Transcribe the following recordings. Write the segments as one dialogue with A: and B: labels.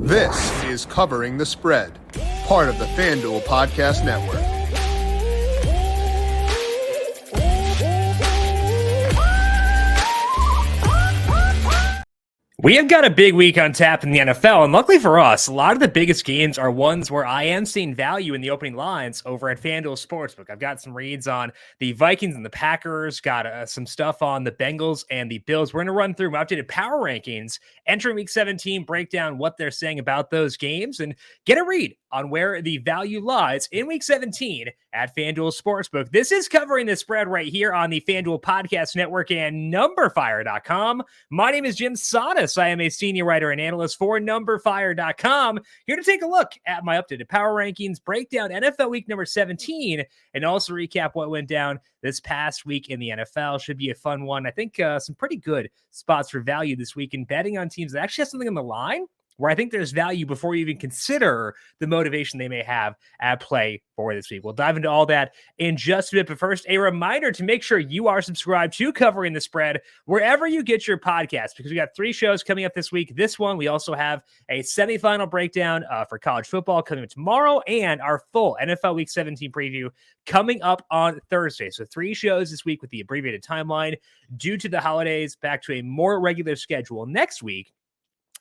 A: This is Covering the Spread, part of the FanDuel Podcast Network.
B: We have got a big week on tap in the NFL, and luckily for us, a lot of the biggest games are ones where I am seeing value in the opening lines over at FanDuel Sportsbook. I've got some reads on the Vikings and the Packers, got some stuff on the Bengals and the Bills. We're going to run through my updated power rankings, entering Week 17, break down what they're saying about those games, and get a read on where the value lies in Week 17 at FanDuel Sportsbook. This is Covering the Spread right here on the FanDuel Podcast Network and numberFire.com. My name is Jim Sonis. I am a senior writer and analyst for numberFire.com, here to take a look at my updated power rankings, break down NFL Week number 17, and also recap what went down this past week in the NFL. Should be a fun one. I think some pretty good spots for value this week, and betting on teams that actually have something on the line where I think there's value before you even consider the motivation they may have at play for this week. We'll dive into all that in just a bit, but first, a reminder to make sure you are subscribed to Covering the Spread wherever you get your podcast, because we got 3 shows coming up this week. This one, we also have a semifinal breakdown for college football coming up tomorrow, and our full NFL Week 17 preview coming up on Thursday. So 3 shows this week with the abbreviated timeline due to the holidays, back to a more regular schedule next week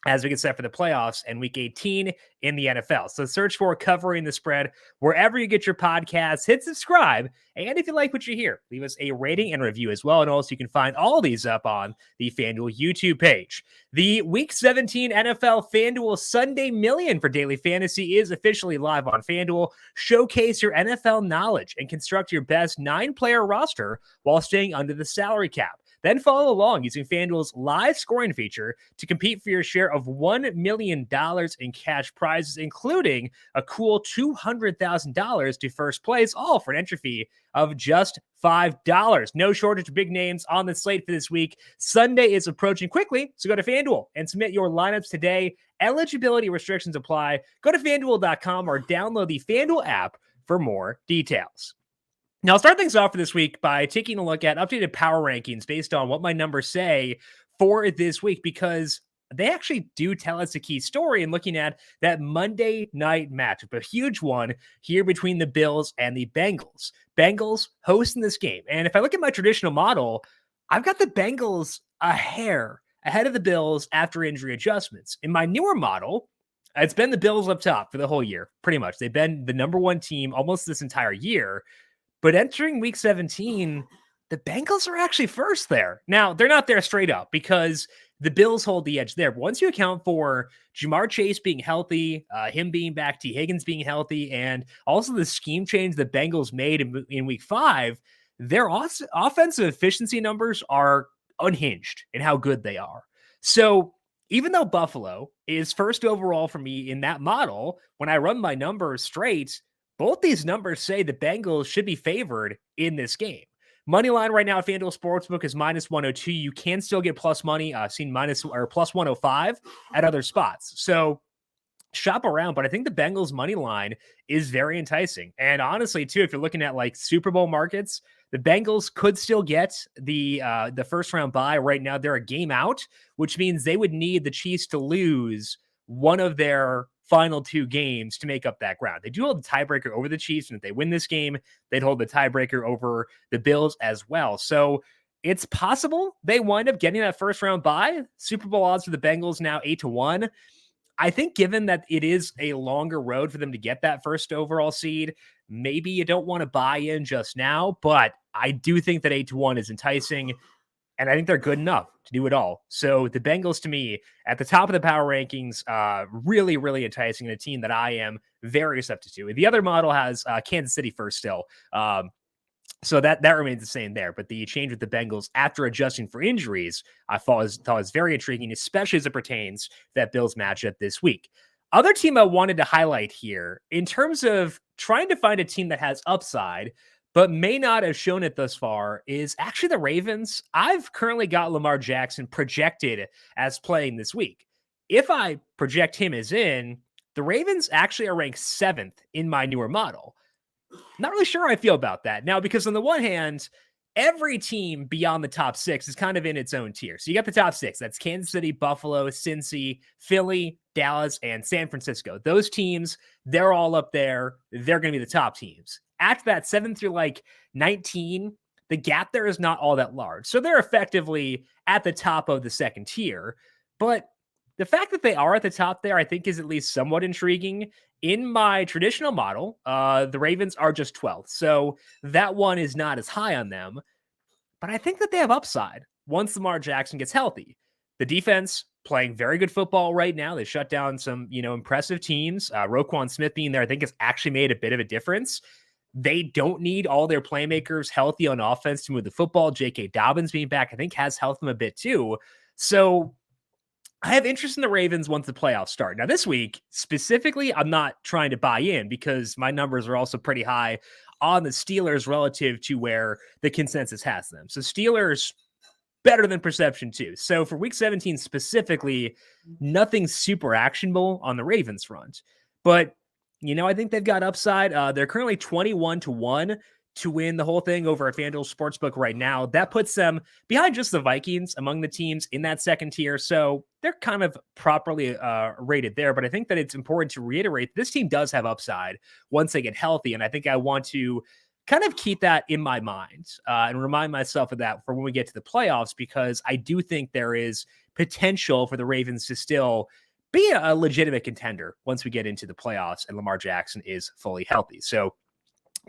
B: as we get set for the playoffs and Week 18 in the NFL. So search for Covering the Spread wherever you get your podcasts, hit subscribe, and if you like what you hear, leave us a rating and review as well. And also you can find all these up on the FanDuel YouTube page. The Week 17 NFL FanDuel Sunday Million for Daily Fantasy is officially live on FanDuel. Showcase your NFL knowledge and construct your best 9-player roster while staying under the salary cap. Then follow along using FanDuel's live scoring feature to compete for your share of $1 million in cash prizes, including a cool $200,000 to first place, all for an entry fee of just $5. No shortage of big names on the slate for this week. Sunday is approaching quickly, so go to FanDuel and submit your lineups today. Eligibility restrictions apply. Go to FanDuel.com or download the FanDuel app for more details. Now, I'll start things off for this week by taking a look at updated power rankings based on what my numbers say for this week, because they actually do tell us a key story in looking at that Monday night matchup, a huge one here between the Bills and the Bengals. Bengals hosting this game. And if I look at my traditional model, I've got the Bengals a hair ahead of the Bills after injury adjustments. In my newer model, it's been the Bills up top for the whole year, pretty much. They've been the number one team almost this entire year. But entering Week 17, the Bengals are actually first there. Now, they're not there straight up because the Bills hold the edge there. But once you account for Jamar Chase being healthy, him being back, T. Higgins being healthy, and also the scheme change the Bengals made in Week 5, their offensive efficiency numbers are unhinged in how good they are. So even though Buffalo is first overall for me in that model, when I run my numbers straight, both these numbers say the Bengals should be favored in this game. Money line right now at FanDuel Sportsbook is minus 102. You can still get plus money, seen minus or plus 105 at other spots. So shop around, but I think the Bengals money line is very enticing. And honestly, too, if you're looking at like Super Bowl markets, the Bengals could still get the first round bye. Right now, they're a game out, which means they would need the Chiefs to lose one of their final 2 games to make up that ground. They do hold the tiebreaker over the Chiefs, and if they win this game, they'd hold the tiebreaker over the Bills as well. So it's possible they wind up getting that first round bye. Super Bowl odds for the Bengals now 8-1. I think given that it is a longer road for them to get that first overall seed, maybe you don't want to buy in just now, but I do think that 8-1 is enticing. And I think they're good enough to do it all. So the Bengals, to me, at the top of the power rankings, really, really enticing, and a team that I am very receptive to. The other model has Kansas City first still. So that remains the same there. But the change with the Bengals after adjusting for injuries, I thought was very intriguing, especially as it pertains to that Bills matchup this week. Other team I wanted to highlight here, in terms of trying to find a team that has upside, but may not have shown it thus far, is actually the Ravens. I've currently got Lamar Jackson projected as playing this week. If I project him as in, the Ravens actually are ranked 7th in my newer model. Not really sure how I feel about that. Now, because on the one hand, every team beyond the top 6 is kind of in its own tier. So you got the top 6. That's Kansas City, Buffalo, Cincy, Philly, Dallas, and San Francisco. Those teams, they're all up there. They're going to be the top teams. After that, 7 through like 19, the gap there is not all that large. So they're effectively at the top of the second tier. But the fact that they are at the top there, I think, is at least somewhat intriguing. In my traditional model, the Ravens are just 12th. So that one is not as high on them. But I think that they have upside once Lamar Jackson gets healthy. The defense playing very good football right now. They shut down some, impressive teams. Roquan Smith being there, I think, has actually made a bit of a difference. They don't need all their playmakers healthy on offense to move the football. J.K. Dobbins being back, I think, has helped them a bit too. So I have interest in the Ravens once the playoffs start. Now, this week, specifically, I'm not trying to buy in because my numbers are also pretty high on the Steelers relative to where the consensus has them. So Steelers better than perception too. So for week 17 specifically, nothing super actionable on the Ravens front. But, I think they've got upside. They're currently 21-1 to win the whole thing over at FanDuel Sportsbook right now. That puts them behind just the Vikings among the teams in that second tier. So they're kind of properly rated there. But I think that it's important to reiterate this team does have upside once they get healthy. And I think I want to kind of keep that in my mind and remind myself of that for when we get to the playoffs, because I do think there is potential for the Ravens to still be a legitimate contender once we get into the playoffs and Lamar Jackson is fully healthy. So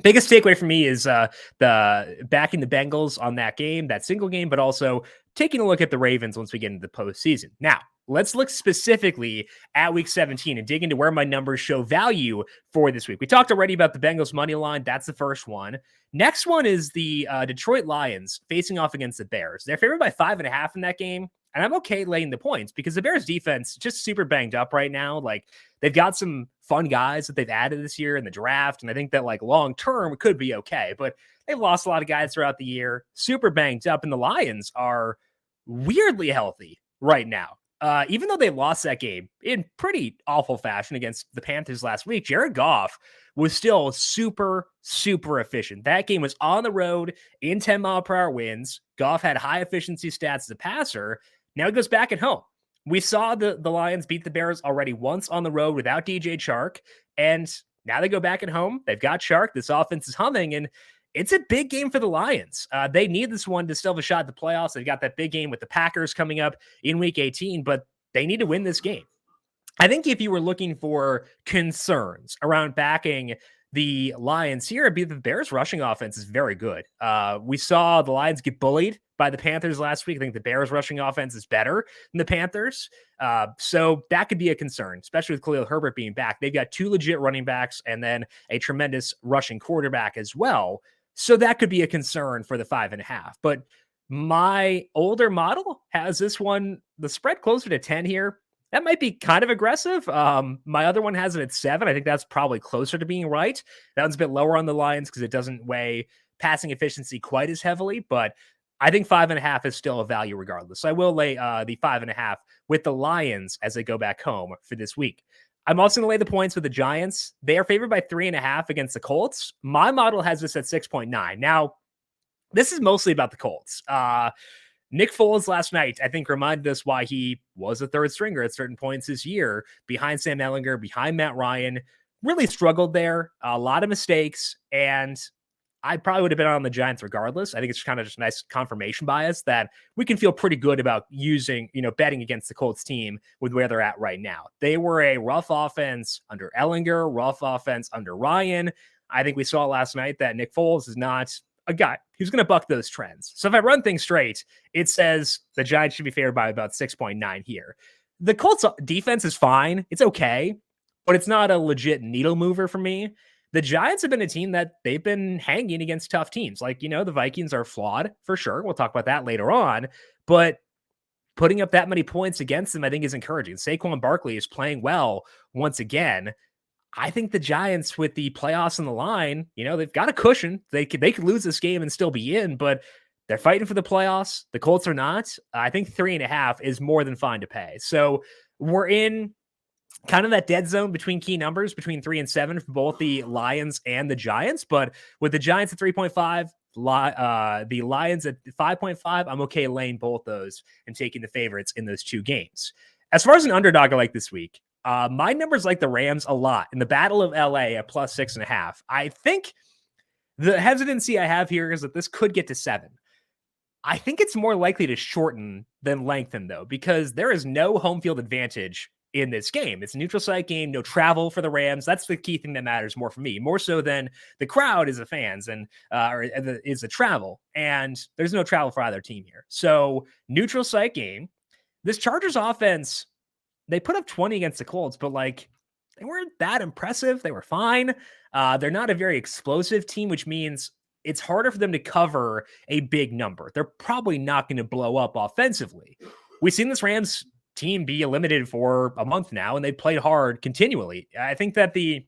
B: biggest takeaway for me is the backing the Bengals on that game, that single game, but also taking a look at the Ravens once we get into the postseason. Now, let's look specifically at week 17 and dig into where my numbers show value for this week. We talked already about the Bengals money line. That's the first one. Next one is the Detroit Lions facing off against the Bears. They're favored by 5.5 in that game. And I'm okay laying the points because the Bears defense just super banged up right now. Like, they've got some fun guys that they've added this year in the draft. And I think that long term it could be okay, but they've lost a lot of guys throughout the year, super banged up. And the Lions are weirdly healthy right now. Even though they lost that game in pretty awful fashion against the Panthers last week, Jared Goff was still super, super efficient. That game was on the road in 10-mile-per-hour winds. Goff had high efficiency stats as a passer. Now he goes back at home. We saw the Lions beat the Bears already once on the road without DJ Chark, and now they go back at home. They've got Chark. This offense is humming, and it's a big game for the Lions. They need this one to still have a shot at the playoffs. They've got that big game with the Packers coming up in week 18, but they need to win this game. I think if you were looking for concerns around backing the Lions here, the Bears rushing offense is very good. We saw the Lions get bullied by the Panthers last week. I think the Bears rushing offense is better than the Panthers. So that could be a concern, especially with Khalil Herbert being back. They've got 2 legit running backs and then a tremendous rushing quarterback as well. So that could be a concern for the 5.5. But my older model has this one, the spread closer to 10 here. That might be kind of aggressive. My other one has it at 7. I think that's probably closer to being right. That one's a bit lower on the Lions because it doesn't weigh passing efficiency quite as heavily, but I think 5.5 is still a value regardless. So I will lay the 5.5 with the Lions as they go back home for this week. I'm also going to lay the points with the Giants. They are favored by 3.5 against the Colts. My model has this at 6.9. Now, this is mostly about the Colts. Nick Foles last night, I think, reminded us why he was a third stringer at certain points this year, behind Sam Ehlinger, behind Matt Ryan. Really struggled there, a lot of mistakes, and I probably would have been on the Giants regardless. I think it's kind of just a nice confirmation bias that we can feel pretty good about using, betting against the Colts team with where they're at right now. They were a rough offense under Ehlinger, rough offense under Ryan. I think we saw last night that Nick Foles is not a guy who's going to buck those trends. So if I run things straight, it says the Giants should be favored by about 6.9 here. The Colts defense is fine. It's okay, but it's not a legit needle mover for me. The Giants have been a team that they've been hanging against tough teams. Like, the Vikings are flawed for sure. We'll talk about that later on, but putting up that many points against them, I think, is encouraging. Saquon Barkley is playing well once again. I think the Giants, with the playoffs on the line, they've got a cushion. They could lose this game and still be in, but they're fighting for the playoffs. The Colts are not. I think 3.5 is more than fine to pay. So we're in kind of that dead zone between key numbers, between 3 and 7 for both the Lions and the Giants. But with the Giants at 3.5, the Lions at 5.5. I'm okay laying both those and taking the favorites in those two games. As far as an underdog I like this week, my numbers like the Rams a lot in the Battle of LA at plus 6.5. I think the hesitancy I have here is that this could get to 7. I think it's more likely to shorten than lengthen, though, because there is no home field advantage in this game. It's a neutral site game, no travel for the Rams. That's the key thing that matters more for me, more so than the crowd is the fans and is the travel. And there's no travel for either team here. So neutral site game. This Chargers offense, they put up 20 against the Colts, but like they weren't that impressive. They were fine. They're not a very explosive team, which means it's harder for them to cover a big number. They're probably not going to blow up offensively. We've seen this Rams team be eliminated for a month now, and they played hard continually. I think that the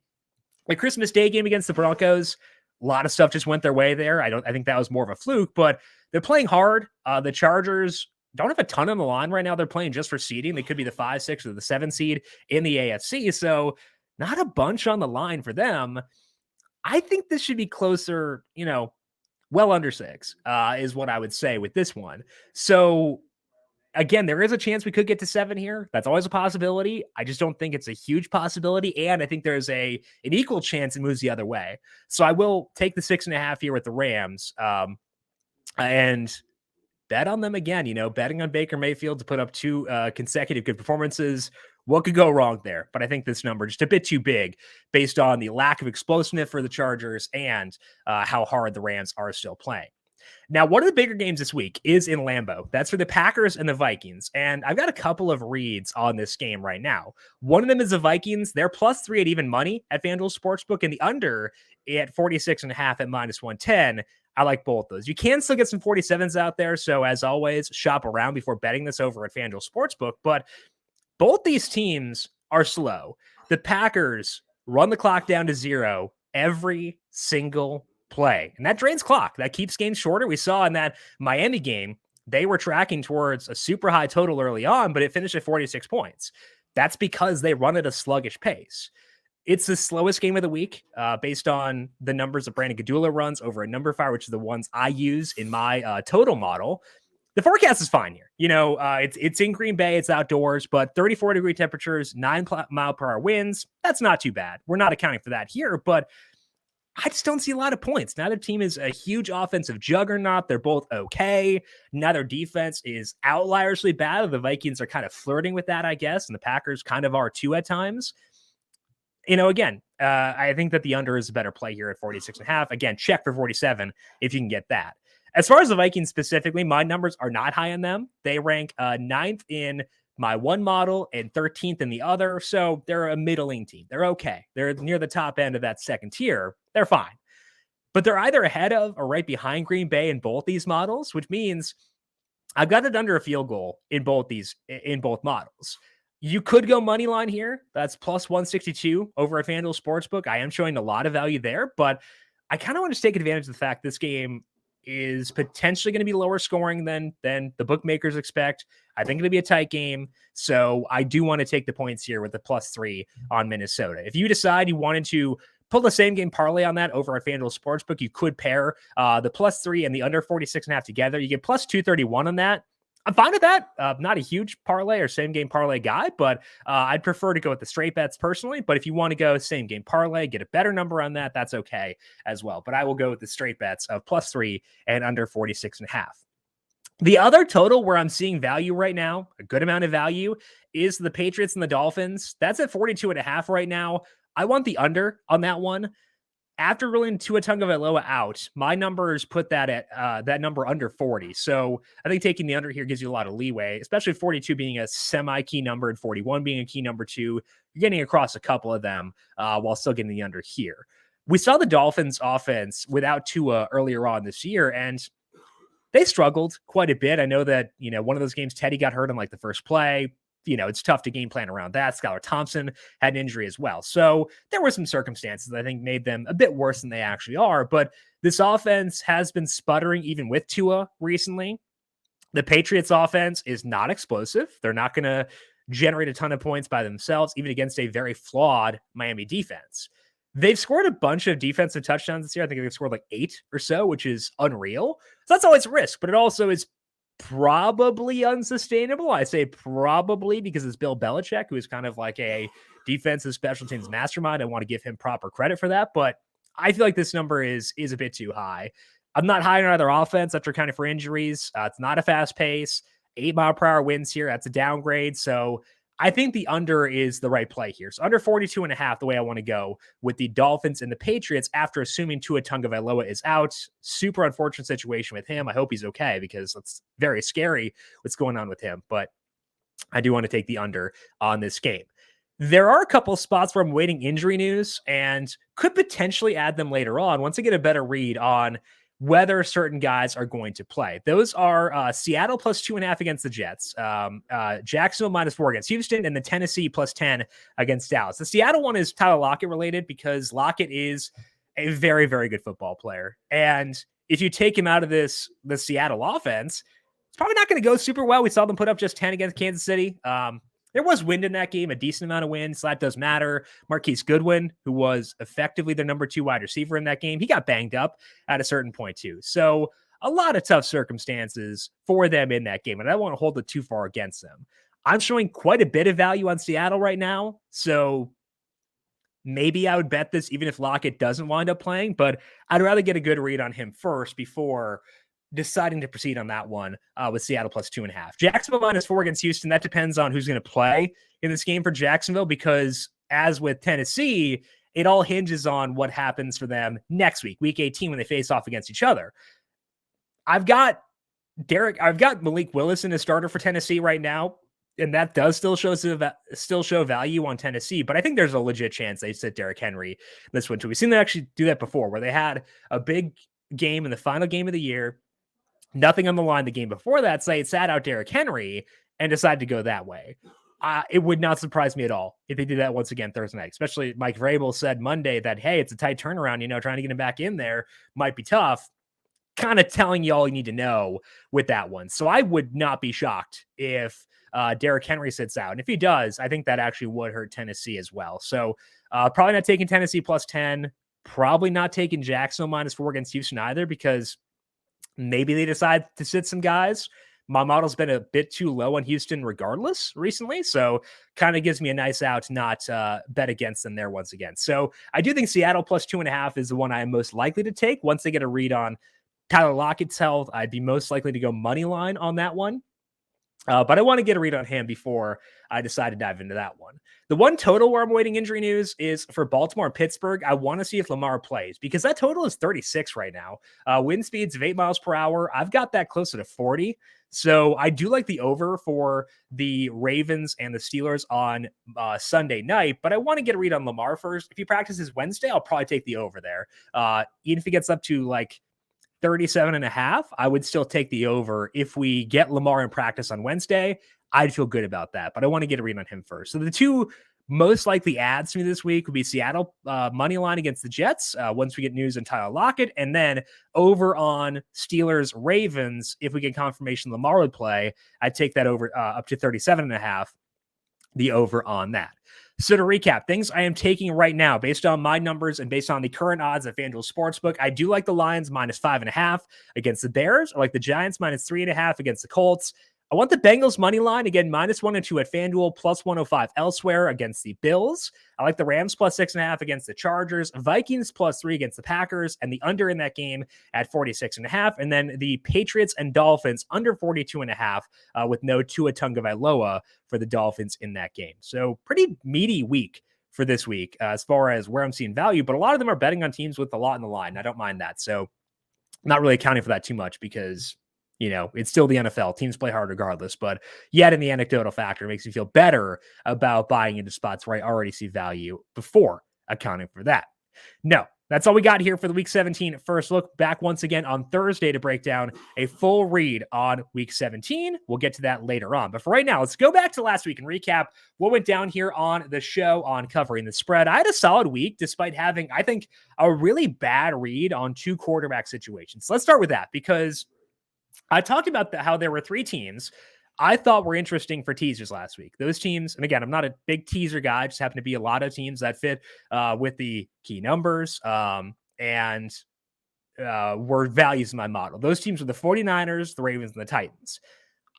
B: Christmas Day game against the Broncos, a lot of stuff just went their way there. I think that was more of a fluke, but they're playing hard. The Chargers don't have a ton on the line right now. They're playing just for seeding. They could be the 5, 6, or the 7 seed in the AFC. So not a bunch on the line for them. I think this should be closer, well under 6 is what I would say with this one. So again, there is a chance we could get to 7 here. That's always a possibility. I just don't think it's a huge possibility. And I think there's an equal chance it moves the other way. So I will take the 6.5 here with the Rams and bet on them again, betting on Baker Mayfield to put up 2 consecutive good performances. What could go wrong there? But I think this number just a bit too big based on the lack of explosiveness for the Chargers and how hard the Rams are still playing. Now, one of the bigger games this week is in Lambeau. That's for the Packers and the Vikings. And I've got a couple of reads on this game right now. One of them is the Vikings. They're +3 at even money at FanDuel Sportsbook, and the under at 46.5 at -110. I like both those. You can still get some 47s out there. So as always, shop around before betting this over at FanDuel Sportsbook. But both these teams are slow. The Packers run the clock down to 0 every single play, and that drains clock. That keeps games shorter. We saw in that Miami game, they were tracking towards a super high total early on, but it finished at 46 points. That's because they run at a sluggish pace. It's the slowest game of the week based on the numbers that Brandon Gadula runs over a numberFire, which is the ones I use in my total model. The forecast is fine here. It's in Green Bay, it's outdoors, but 34-degree temperatures, 9-mile-per-hour winds. That's not too bad. We're not accounting for that here, but I just don't see a lot of points. Neither team is a huge offensive juggernaut. They're both okay. Neither defense is outlierishly bad. The Vikings are kind of flirting with that, I guess, and the Packers kind of are too at times. Again, I think that the under is a better play here at 46.5. Again, check for 47 if you can get that. As far as the Vikings specifically, my numbers are not high on them. They rank 9th in my one model and 13th in the other. So they're a middling team. They're okay. They're near the top end of that second tier. They're fine. But they're either ahead of or right behind Green Bay in both these models, which means I've got it under a field goal in both models. You could go money line here. That's +162 over at FanDuel Sportsbook. I am showing a lot of value there, but I kind of want to take advantage of the fact this game is potentially going to be lower scoring than the bookmakers expect. I think it'll be a tight game. So I do want to take the points here with the +3 on Minnesota. If you decide you wanted to pull the same game parlay on that over at FanDuel Sportsbook, you could pair the +3 and the under 46.5 together. You get +231 on that. I'm fine with that. Not a huge parlay or same game parlay guy, but I'd prefer to go with the straight bets personally. But if you want to go same game parlay, get a better number on that, that's okay as well. But I will go with the straight bets of +3 and under 46.5. The other total where I'm seeing value right now, a good amount of value, is the Patriots and the Dolphins. That's at 42.5 right now. I want the under on that one. After ruling Tua Tagovailoa out, my numbers put that at that number under 40. So I think taking the under here gives you a lot of leeway, especially 42 being a semi-key number and 41 being a key number 2. You're getting across a couple of them while still getting the under here. We saw the Dolphins offense without Tua earlier on this year, and they struggled quite a bit. I know that, one of those games, Teddy got hurt on like the first play. It's tough to game plan around that. Skylar Thompson had an injury as well. So there were some circumstances that I think made them a bit worse than they actually are. But this offense has been sputtering even with Tua recently. The Patriots offense is not explosive. They're not going to generate a ton of points by themselves, even against a very flawed Miami defense. They've scored a bunch of defensive touchdowns this year. I think they've scored like 8 or so, which is unreal. So that's always a risk, but it also is probably unsustainable. I say probably because it's Bill Belichick, who is kind of like a defensive special teams mastermind. I want to give him proper credit for that, but I feel like this number is a bit too high. I'm not high on either offense after accounting for injuries. It's not a fast pace. 8-mile-per-hour winds here. That's a downgrade. So I think the under is the right play here. So under 42.5, the way I want to go with the Dolphins and the Patriots after assuming Tua Tagovailoa is out. Super unfortunate situation with him. I hope he's okay because it's very scary what's going on with him. But I do want to take the under on this game. There are a couple spots where I'm waiting injury news and could potentially add them later on once I get a better read on whether certain guys are going to play. Those are Seattle plus 2.5 against the Jets, Jacksonville -4 against Houston, and the Tennessee plus 10 against Dallas. The Seattle one is Tyler Lockett related because Lockett is a very, very good football player. And if you take him out of the Seattle offense, it's probably not going to go super well. We saw them put up just 10 against Kansas City. There was wind in that game, a decent amount of wind, so that does matter. Marquise Goodwin, who was effectively their number 2 wide receiver in that game, he got banged up at a certain point too. So a lot of tough circumstances for them in that game, and I don't want to hold it too far against them. I'm showing quite a bit of value on Seattle right now, so maybe I would bet this even if Lockett doesn't wind up playing, but I'd rather get a good read on him first before deciding to proceed on that one with Seattle plus 2.5. Jacksonville -4 against Houston. That depends on who's going to play in this game for Jacksonville, because as with Tennessee, it all hinges on what happens for them next week 18, when they face off against each other. I've got Malik Willis in a starter for Tennessee right now, and that does still show value on Tennessee, but I think there's a legit chance they sit Derrick Henry this one too. We've seen them actually do that before, where they had a big game in the final game of the year, nothing on the line the game before that, say it sat out Derrick Henry and decided to go that way. It would not surprise me at all if they did that once again Thursday night, especially Mike Vrabel said Monday that, hey, it's a tight turnaround, trying to get him back in there might be tough, kind of telling you all you need to know with that one. So I would not be shocked if Derrick Henry sits out. And if he does, I think that actually would hurt Tennessee as well. So probably not taking Tennessee plus 10, probably not taking Jacksonville -4 against Houston either, because maybe they decide to sit some guys. My model's been a bit too low on Houston regardless recently, so kind of gives me a nice out to not bet against them there once again. So I do think Seattle plus 2.5 is the one I am most likely to take. Once they get a read on Tyler Lockett's health, I'd be most likely to go money line on that one. But I want to get a read on him before I decide to dive into that one. The one total where I'm waiting injury news is for Baltimore and Pittsburgh. I want to see if Lamar plays because that total is 36 right now. Wind speeds of 8 miles per hour. I've got that closer to 40. So I do like the over for the Ravens and the Steelers on Sunday night, but I want to get a read on Lamar first. If he practices Wednesday, I'll probably take the over there. Even if he gets up to like 37.5, I would still take the over. If we get Lamar in practice on Wednesday, I'd feel good about that, but I want to get a read on him first. So the two most likely ads to me this week would be Seattle money line against the Jets once we get news on Tyler Lockett, and then over on Steelers Ravens. If we get confirmation Lamar would play, I'd take that over up to 37.5, the over on that. So to recap, things I am taking right now based on my numbers and based on the current odds at FanDuel Sportsbook, I do like the Lions -5.5 against the Bears. I like the Giants -3.5 against the Colts. I want the Bengals money line, again, -1 and 2 at FanDuel, +105 elsewhere against the Bills. I like the Rams +6.5 against the Chargers, Vikings +3 against the Packers, and the under in that game at 46.5. And then the Patriots and Dolphins under 42.5 with no Tua Tagovailoa for the Dolphins in that game. So pretty meaty week for this week as far as where I'm seeing value, but a lot of them are betting on teams with a lot in the line. I don't mind that. So I'm not really accounting for that too much because it's still the NFL. Teams play hard regardless, but yet in the anecdotal factor, it makes me feel better about buying into spots where I already see value before accounting for that. No, that's all we got here for the Week 17 first look. Back once again on Thursday to break down a full read on Week 17. We'll get to that later on. But for right now, let's go back to last week and recap what went down here on the show on covering the spread. I had a solid week despite having, I think, a really bad read on 2 quarterback situations. Let's start with that because I talked about how there were 3 teams I thought were interesting for teasers last week. Those teams, and again, I'm not a big teaser guy, just happen to be a lot of teams that fit with the key numbers and were values in my model. Those teams were the 49ers, the Ravens, and the Titans.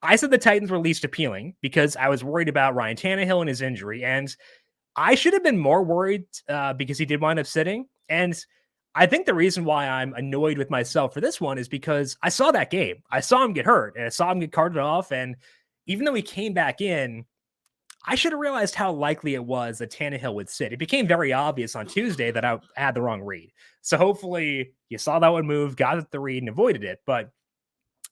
B: I said the Titans were least appealing because I was worried about Ryan Tannehill and his injury, and I should have been more worried because he did wind up sitting. And I think the reason why I'm annoyed with myself for this one is because I saw that game. I saw him get hurt and I saw him get carted off. And even though he came back in, I should have realized how likely it was that Tannehill would sit. It became very obvious on Tuesday that I had the wrong read. So hopefully you saw that one move, got the read, and avoided it. But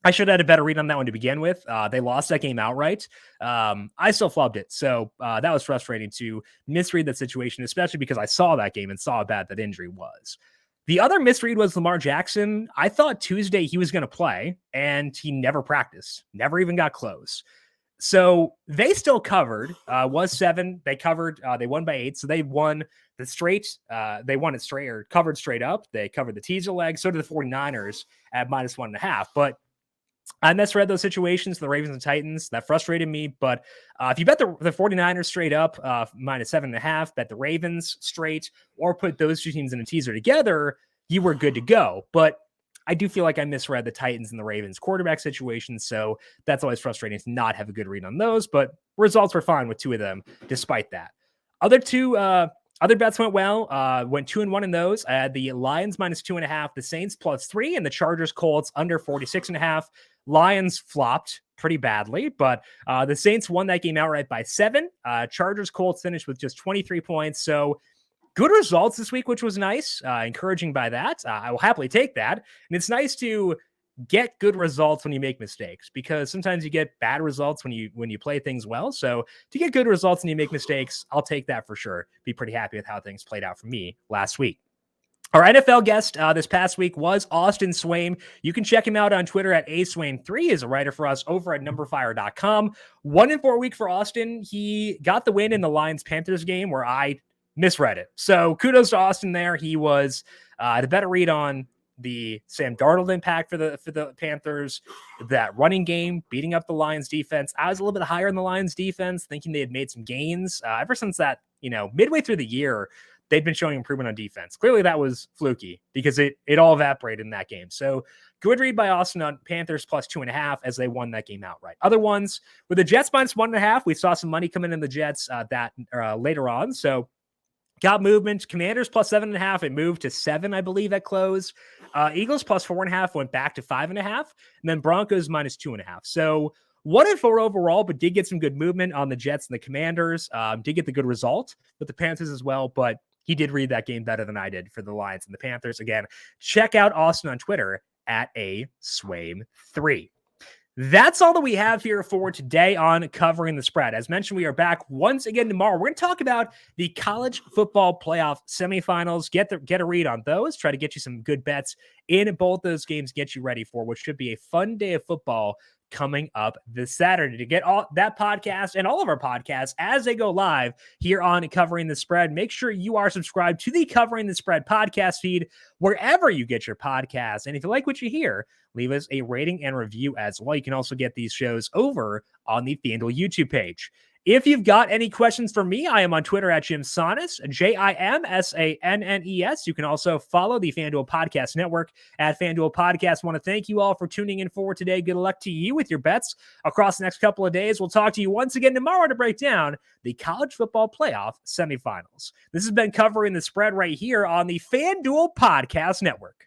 B: I should have had a better read on that one to begin with. They lost that game outright. I still flubbed it. So that was frustrating to misread that situation, especially because I saw that game and saw how bad that injury was. The other misread was Lamar Jackson. I thought Tuesday he was going to play, and he never practiced, never even got close. So they still covered, was 7. They covered, they won by 8. So they won the straight, they won it straight or covered straight up. They covered the teaser leg. So did the 49ers at -1.5. But I misread those situations, the Ravens and Titans. That frustrated me. But if you bet the 49ers straight up, -7.5, bet the Ravens straight, or put those two teams in a teaser together, you were good to go. But I do feel like I misread the Titans and the Ravens quarterback situation. So that's always frustrating to not have a good read on those. But results were fine with 2 of them, despite that. Other bets went well. Went 2-1 in those. I had the Lions -2.5, the Saints +3, and the Chargers Colts under 46.5. Lions flopped pretty badly, but the Saints won that game outright by 7. Chargers Colts finished with just 23 points. So good results this week, which was nice. Encouraging by that. I will happily take that. And it's nice to get good results when you make mistakes, because sometimes you get bad results when you play things well. So to get good results and you make mistakes, I'll take that for sure. Be pretty happy with how things played out for me last week. Our NFL guest this past week was Austin Swaim. You can check him out on Twitter at aswaim3. He's a writer for us over at numberFire.com. 1-4 week for Austin. He got the win in the Lions-Panthers game where I misread it. So kudos to Austin there. He was the better read on the Sam Darnold impact for the Panthers, that running game, beating up the Lions defense. I was a little bit higher in the Lions defense, thinking they had made some gains ever since that, midway through the year, they'd been showing improvement on defense. Clearly that was fluky because it all evaporated in that game. So good read by Austin on Panthers +2.5 as they won that game outright. Other ones with the Jets -1.5, we saw some money coming in the Jets later on. So got movement. Commanders +7.5. It moved to 7, I believe, at close. Eagles +4.5 went back to 5.5. And then Broncos -2.5. So 1-4 overall, but did get some good movement on the Jets and the Commanders. Did get the good result with the Panthers as well, but he did read that game better than I did for the Lions and the Panthers. Again, check out Austin on Twitter at aswaim3. That's all that we have here for today on Covering the Spread. As mentioned, we are back once again tomorrow. We're going to talk about the college football playoff semifinals. Get a read on those. Try to get you some good bets in both those games. Get you ready for what should be a fun day of football coming up this Saturday. To get all that podcast and all of our podcasts as they go live here on Covering the Spread, make sure you are subscribed to the Covering the Spread podcast feed wherever you get your podcasts. And if you like what you hear, leave us a rating and review as well. You can also get these shows over on the FanDuel YouTube page. If you've got any questions for me, I am on Twitter at Jim Sannes, JIMSANNES. You can also follow the FanDuel Podcast Network at FanDuel Podcast. I want to thank you all for tuning in for today. Good luck to you with your bets across the next couple of days. We'll talk to you once again tomorrow to break down the college football playoff semifinals. This has been Covering the Spread right here on the FanDuel Podcast Network.